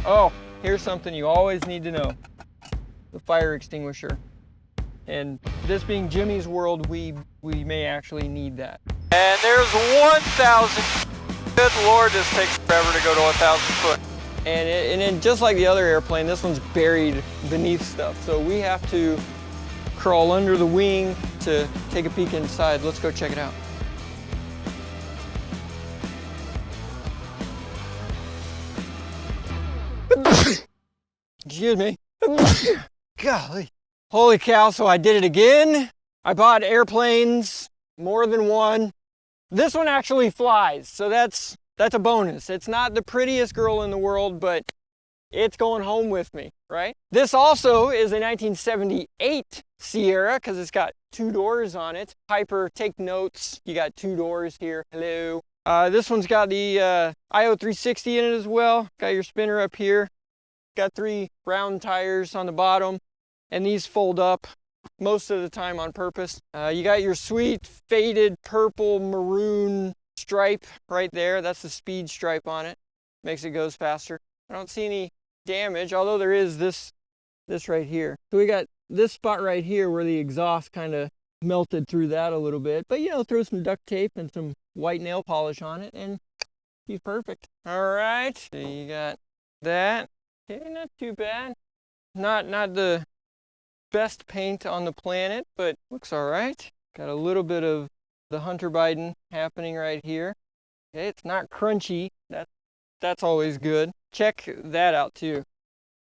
Oh, here's something you always need to know. The fire extinguisher. And this being Jimmy's world, we may actually need that. And there's 1,000. Good Lord, this takes forever to go to 1,000 foot. And then just like the other airplane, this one's buried beneath stuff. So we have to crawl under the wing to take a peek inside. Let's go check it out. Excuse me. Golly. Holy cow, so I did it again. I bought airplanes, more than one. This one actually flies, so that's a bonus. It's not the prettiest girl in the world, but it's going home with me, right? This also is a 1978 Sierra because it's got 2 doors on it. Piper, take notes. You got 2 doors here. Hello. This one's got the IO 360 in it as well. Got your spinner up here. Got 3 round tires on the bottom, and these fold up most of the time on purpose. You got your sweet faded purple maroon stripe right there. That's the speed stripe on it. Makes it goes faster. I don't see any damage, although there is this right here. So we got this spot right here where the exhaust kind of melted through that a little bit. But you know, throw some duct tape and some white nail polish on it and he's perfect. All right, so you got that. Okay, not too bad. Not the best paint on the planet, but looks all right. Got a little bit of the Hunter Biden happening right here. Okay, it's not crunchy. That's always good. Check that out too.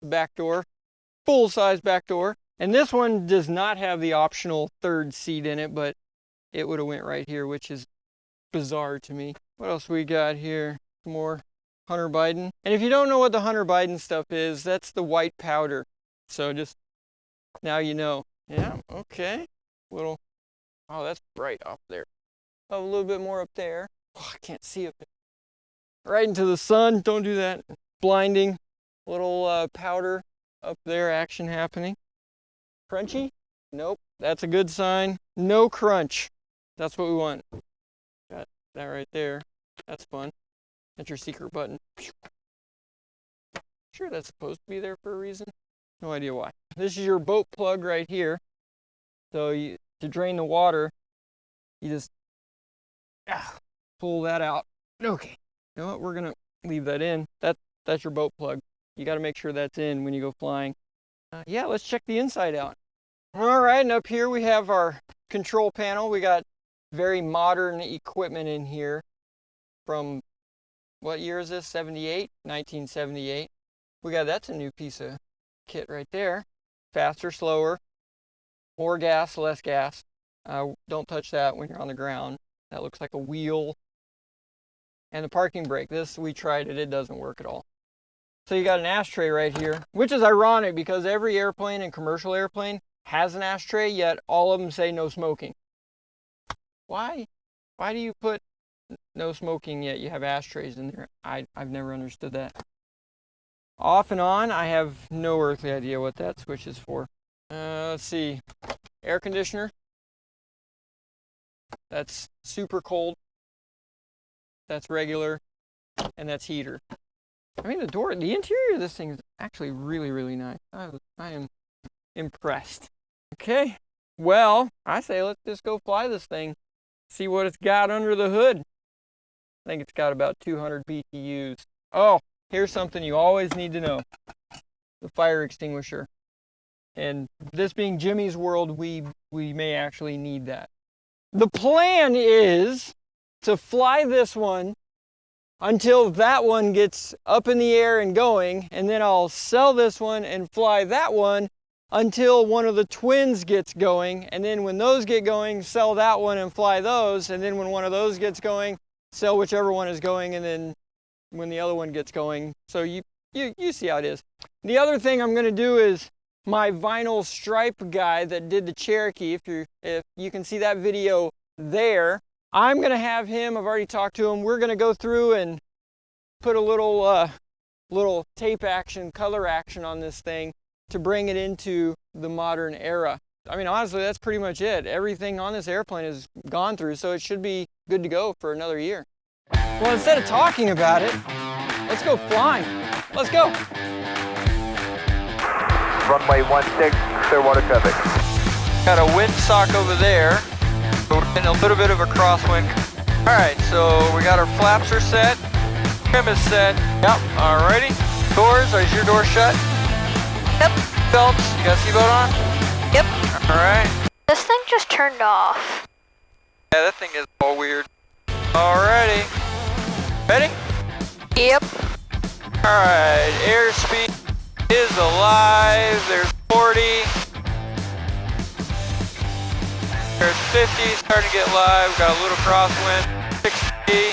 The back door, full-size back door. And this one does not have the optional 3rd seat in it, but it would have went right here, which is bizarre to me. What else we got here? More Hunter Biden. And if you don't know what the Hunter Biden stuff is, that's the white powder. So just now you know. Yeah, okay. Oh, that's bright off there. Oh, a little bit more up there. Oh, I can't see up there. Right into the sun. Don't do that. Blinding. Little powder up there, action happening. Crunchy? Nope. That's a good sign. No crunch. That's what we want. Got that right there. That's fun. That's your secret button. Sure that's supposed to be there for a reason. No idea why. This is your boat plug right here. So to drain the water, you just pull that out. Okay. You know what? We're gonna leave that in. That's your boat plug. You got to make sure that's in when you go flying. Yeah, let's check the inside out. All right, and up here we have our control panel. We got very modern equipment in here from, what year is this? 78? 1978. That's a new piece of kit right there. Faster, slower, more gas, less gas. Don't touch that when you're on the ground. That looks like a wheel. And the parking brake, we tried it, it doesn't work at all. So you got an ashtray right here, which is ironic because every airplane and commercial airplane has an ashtray, yet all of them say no smoking. Why? Why do you put no smoking yet you have ashtrays in there? I've never understood that. Off and on, I have no earthly idea what that switch is for. Let's see. Air conditioner. That's super cold. That's regular. And that's heater. I mean, the interior of this thing is actually really, really nice. I am impressed. Okay, well, I say let's just go fly this thing. See what it's got under the hood. I think it's got about 200 BTUs. Oh, here's something you always need to know. The fire extinguisher. And this being Jimmy's world, we may actually need that. The plan is to fly this one until that one gets up in the air and going, and then I'll sell this one and fly that one until one of the twins gets going, and then when those get going, sell that one and fly those, and then when one of those gets going, sell whichever one is going, and then when the other one gets going. So you see how it is. The other thing I'm going to do is my vinyl stripe guy that did the Cherokee, if you can see that video there, I'm going to have him, I've already talked to him, we're going to go through and put a little tape action, color action on this thing to bring it into the modern era. I mean, honestly, that's pretty much it. Everything on this airplane has gone through, so it should be good to go for another year. Well, instead of talking about it, let's go flying. let's go. Runway 16, clear water traffic. Got a windsock over there. We're getting a little bit of a crosswind. All right, so we got our flaps are set. Trim is set. Yep, alrighty. Doors, is your door shut? Yep. Belts, you got a seatbelt on? Yep. Alright. This thing just turned off. Yeah, that thing is all weird. Alrighty. Ready? Yep. Alright, airspeed is alive. There's 40. There's 50, starting to get live. Got a little crosswind. 60.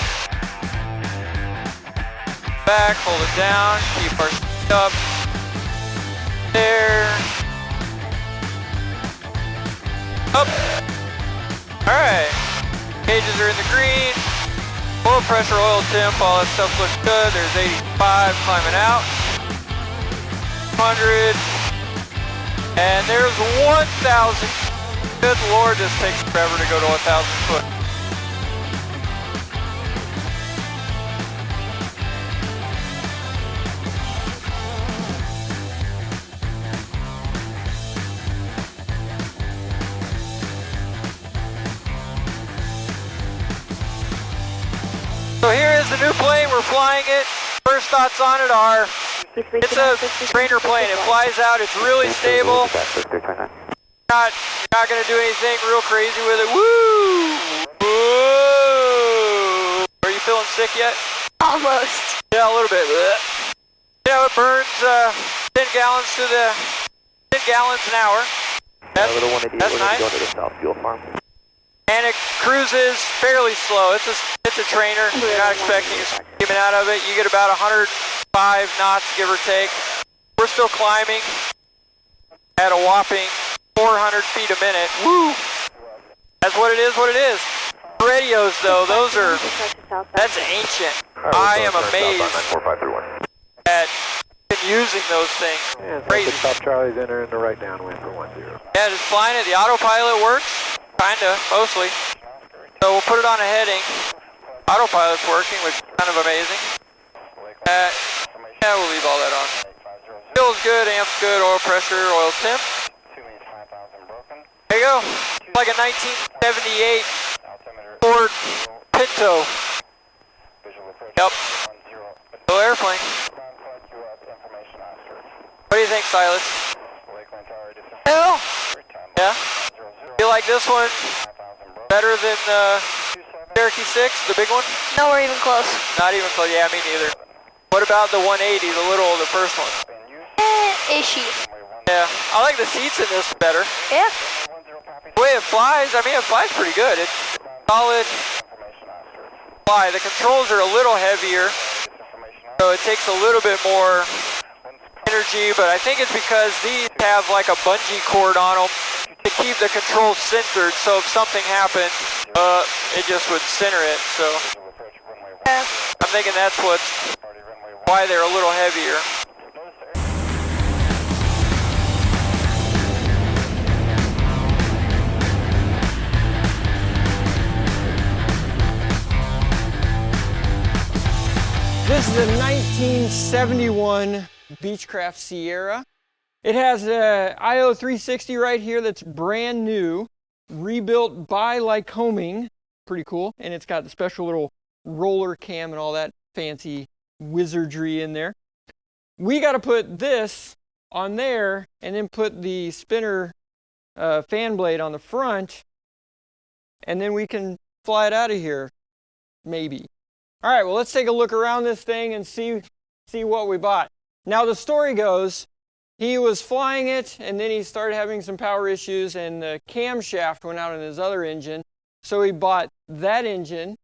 Back, hold it down. Keep our speed up. There. Up. Alright. Gauges are in the green. Oil pressure, oil temp, all that stuff looks good. There's 85 climbing out. 100. And there's 1,000. Good Lord, this takes forever to go to 1,000 foot. So here is the new plane, we're flying it. First thoughts on it are, it's a trainer plane. It flies out, it's really stable. You're not gonna do anything real crazy with it. Woo! Woo! Are you feeling sick yet? Almost. Yeah, a little bit. You know, it burns 10 gallons to the 10 gallons an hour. That's nice. Going to the South Fuel Farm. And it cruises fairly slow. It's a trainer. You're not expecting a screaming out of it. You get about 105 knots, give or take. We're still climbing at a whopping 400 feet a minute. Woo! That's what it is, what it is. Radios, though, that's ancient. I am amazed at using those things. Yeah, crazy. South Charlie's entering the right downwind for 10. Yeah, just flying it. The autopilot works, kinda, mostly. So we'll put it on a heading. Autopilot's working, which is kind of amazing. Yeah, we'll leave all that on. Feels good, amp's good, oil pressure, oil temp. There you go. Like a 1978 Ford Pinto. Yep. Little airplane. What do you think, Silas? Oh, Yeah? You like this one better than the Cherokee 6, the big one? nowhere even close. Not even close. Yeah, me neither. What about the 180, the first one? Ishy. Yeah, I like the seats in this better. Yeah. The way it flies, I mean, it flies pretty good. It's solid fly. The controls are a little heavier, so it takes a little bit more energy, but I think it's because these have like a bungee cord on them to keep the controls centered, so if something happened, it just would center it, so I'm thinking that's why they're a little heavier. This is a 1971 Beechcraft Sierra. It has a IO 360 right here that's brand new, rebuilt by Lycoming. Pretty cool. And it's got the special little roller cam and all that fancy wizardry in there. We got to put this on there and then put the spinner fan blade on the front, and then we can fly it out of here, maybe. All right, well, let's take a look around this thing and see what we bought. Now, the story goes, he was flying it, and then he started having some power issues, and the camshaft went out in his other engine. So he bought that engine,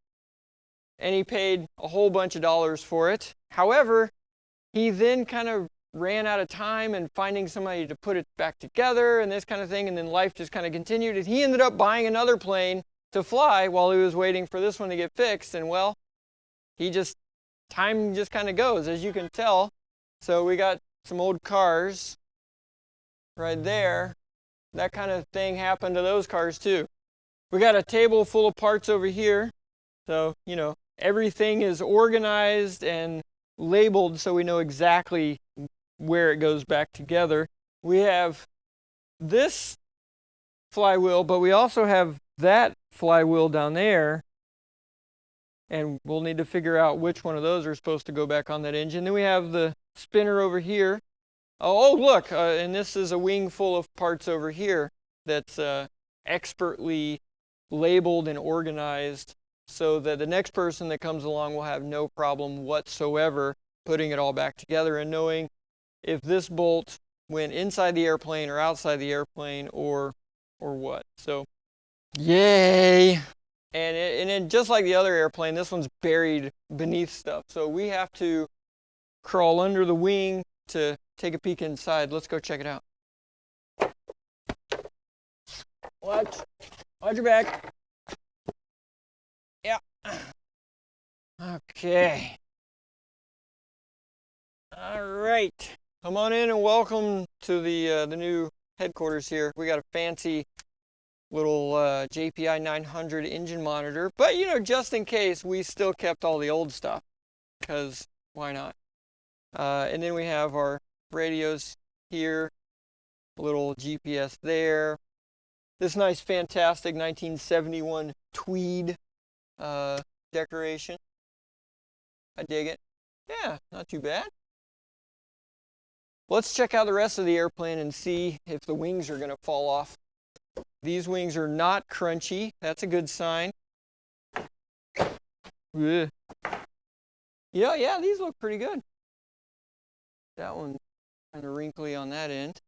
and he paid a whole bunch of dollars for it. However, he then kind of ran out of time and finding somebody to put it back together and this kind of thing, and then life just kind of continued, and he ended up buying another plane to fly while he was waiting for this one to get fixed, and well, time just kind of goes, as you can tell. So we got some old cars right there. That kind of thing happened to those cars too. We got a table full of parts over here. So, everything is organized and labeled so we know exactly where it goes back together. We have this flywheel, but we also have that flywheel down there, and we'll need to figure out which one of those are supposed to go back on that engine. Then we have the spinner over here. Oh, look, and this is a wing full of parts over here that's expertly labeled and organized so that the next person that comes along will have no problem whatsoever putting it all back together and knowing if this bolt went inside the airplane or outside the airplane or what. So, yay! And then just like the other airplane, this one's buried beneath stuff. So we have to crawl under the wing to take a peek inside. Let's go check it out. Watch your back. Yeah. Okay. All right. Come on in and welcome to the new headquarters here. We got a fancy little JPI 900 engine monitor, but you know, just in case, we still kept all the old stuff, because why not? And then we have our radios here, a little GPS there. This nice, fantastic 1971 tweed decoration. I dig it. Yeah, not too bad. Let's check out the rest of the airplane and see if the wings are going to fall off. These wings are not crunchy. That's a good sign. Ugh. Yeah, these look pretty good. That one kind of wrinkly on that end.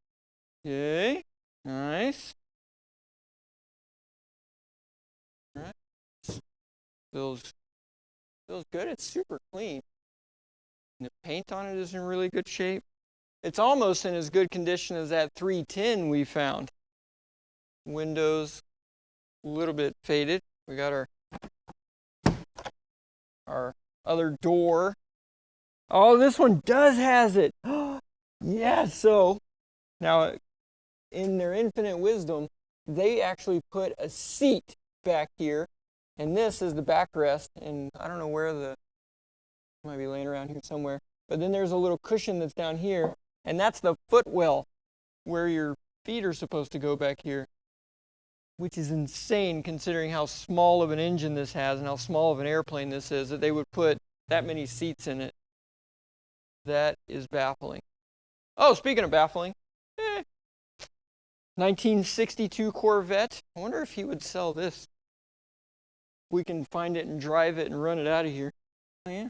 Yay, nice. All right. Feels good. It's super clean. And the paint on it is in really good shape. It's almost in as good condition as that 310 we found. Windows a little bit faded. We got our other door. Oh, this one has it. Yeah, so now in their infinite wisdom, they actually put a seat back here, and this is the backrest, and I don't know where it might be laying around here somewhere, but then there's a little cushion that's down here, and that's the footwell where your feet are supposed to go back here, which is insane considering how small of an engine this has and how small of an airplane this is, that they would put that many seats in it. That is baffling. Oh, speaking of baffling, 1962 Corvette. I wonder if he would sell this. We can find it and drive it and run it out of here. Oh, yeah.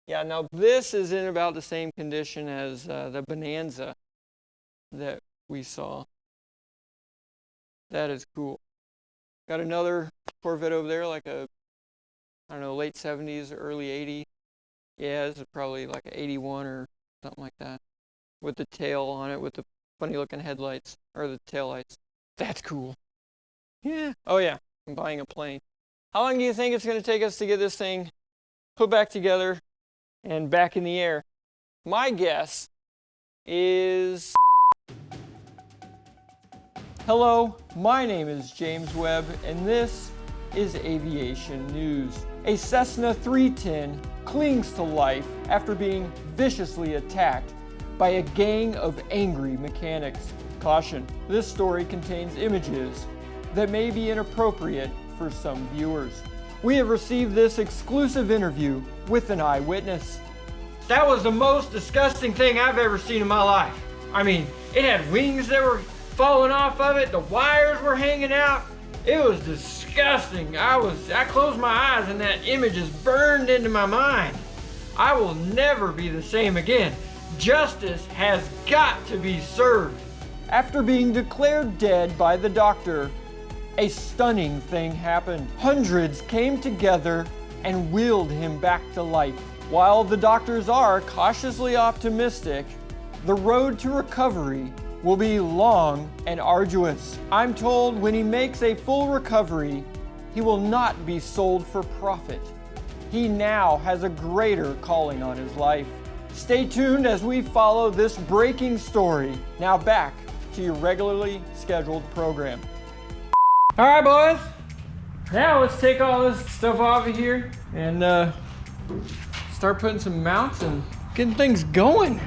Yeah, now this is in about the same condition as the Bonanza that we saw. That is cool. Got another Corvette over there, like a, I don't know, late 70s, early 80s. Yeah, this is probably like an 81 or something like that. With the tail on it, with the funny looking headlights, or the taillights. That's cool. Yeah. Oh yeah, I'm buying a plane. How long do you think it's going to take us to get this thing put back together and back in the air? My guess is... Hello, my name is James Webb, and this is Aviation News. A Cessna 310 clings to life after being viciously attacked by a gang of angry mechanics. Caution, this story contains images that may be inappropriate for some viewers. We have received this exclusive interview with an eyewitness. That was the most disgusting thing I've ever seen in my life. I mean, it had wings that were falling off of it, the wires were hanging out. It was disgusting. I closed my eyes and that image is burned into my mind. I will never be the same again. Justice has got to be served. After being declared dead by the doctor, a stunning thing happened. Hundreds came together and wheeled him back to life. While the doctors are cautiously optimistic, the road to recovery will be long and arduous. I'm told when he makes a full recovery, he will not be sold for profit. He now has a greater calling on his life. Stay tuned as we follow this breaking story. Now back to your regularly scheduled program. All right, boys. Now let's take all this stuff off of here and start putting some mounts and Getting things going.